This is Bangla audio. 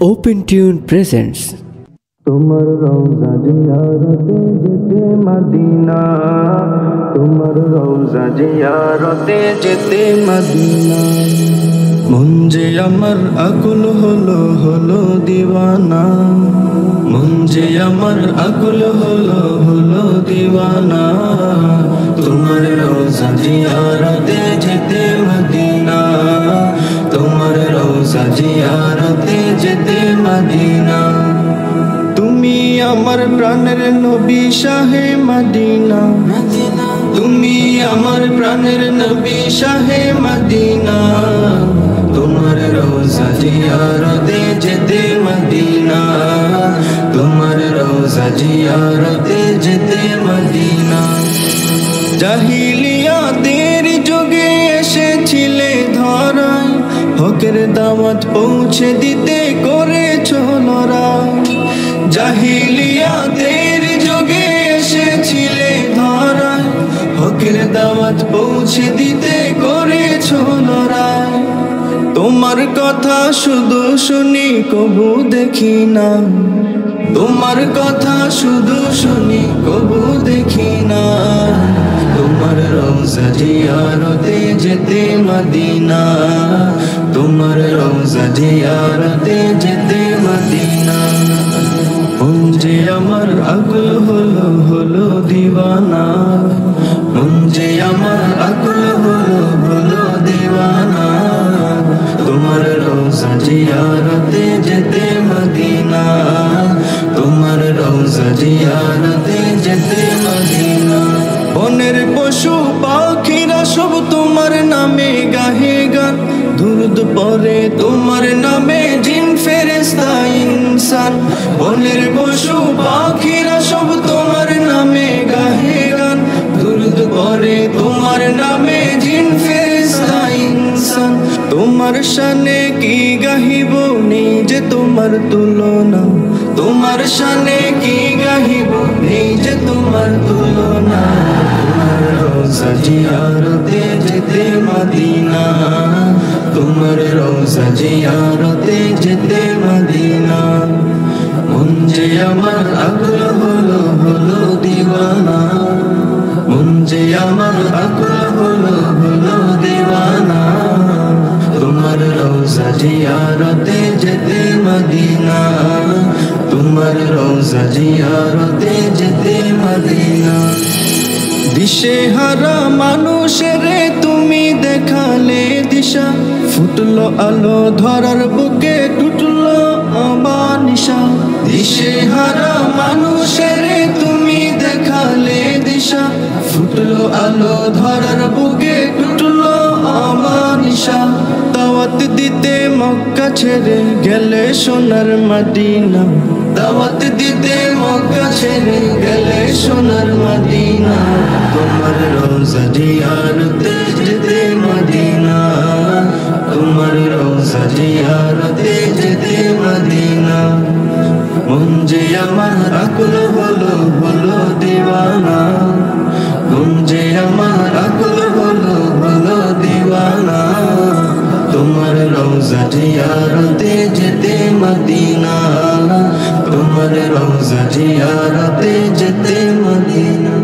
Open Tune presents তোমার রওজা জিয়ারতে যেতে মদিনা, তোমার রওজা জিয়ারতে যেতে মদিনা। মন যে আমার আকুল হলো হলো দিওয়ানা, মন যে আমার আকুল হলো হলো দিওয়ানা। তোমার রওজা জিয়ারতে যেতে মদিনা, তোমার রওজা জিয়ারতে যেতে মদিনা। তুমি আমার প্রাণের নবী শাহে মদিনা, তুমি আমার প্রাণের নবী শাহে মদিনা। তোমার রওজা জিয়ারতে যেতে মদিনা, তোমার রওজা জিয়ারতে যেতে মদিনা। জাহিলিয়াতের যুগে এসেছিলে ধরায়, হকের দাওয়াত পৌঁছে দিতে করেছো লড়াই। জাহিলিয়াতের যুগে এসেছিলে ধরায়, হকের দাওয়াত পৌঁছে দিতে করেছো লড়াই। তোমার কথা শুধু শুনি কবু দেখি না, তোমার কথা শুধু শুনি কবু দেখি না। তোমার রওজা জিয়ারতে যেতে মদিনা, তোমার রওজা জিয়ারতে যেতে মদিনা। মন যে আমার আকুল হলো হলো দিওয়ানা, মন যে আমার আকুল হলো হলো দিওয়ানা। তোমার রওজা জিয়ারতে যেতে মদিনা, তোমার রওজা জিয়ারতে যেতে মদিনা। বনের পশু পাখিরা সব তোমার নামে গাহে গান, দুরুদ পড়ে তোমার নামে জিন ফেরেশতা ইনসান। বনের পশু পাখিরা সব তোমার নামে গাহে গান, দুরুদ পড়ে তোমার নামে জিন ফেরেশতা ইনসান। তোমার শানে কি গাহিব নেই যে তোমার তুলনা, তোমার শানে কি গাহিব নেই যে তোমার তুলনা। তোমার রওজা জিয়ারতে যেতে মদিনা, তোমার রওজা জিয়ারতে যেতে মদিনা। মন যে আমার আকুল হলো হলো দিওয়ানা, মন যে আমার আকুল হলো হলো দিওয়ানা। তোমার রওজা জিয়ারতে যেতে মদিনা, তোমার রওজা জিয়ারতে যেতে মদিনা। দিশেহারা মানুষের তুমি দেখালে দিশা, ফুটলো আলো ধরার বুকে টুটলো আমার নিশা। দিশেহারা মানুষের তুমি দেখালে দিশা, ফুটলো আলো ধরার বুকে টুটলো আমার নিশা। দাওয়াত দিতে মক্কা ছেড়ে গেলে সোনার মদিনা, দাওয়াত দিতে মক্কা ছেড়ে গেলে সোনার মদিনা। তোমার রওজা জিয়ারতে যেতে মদিনা, তোমার রওজা জিয়ারতে যেতে মদিনা। মন যে আমার আকুল হলো হলো দিওয়ানা, মন যে আমার আকুল হলো হলো দিওয়ানা। তোমার রওজা জিয়ারতে যেতে মদিনা, তোমার রওজা জিয়ারতে যেতে মদিনা।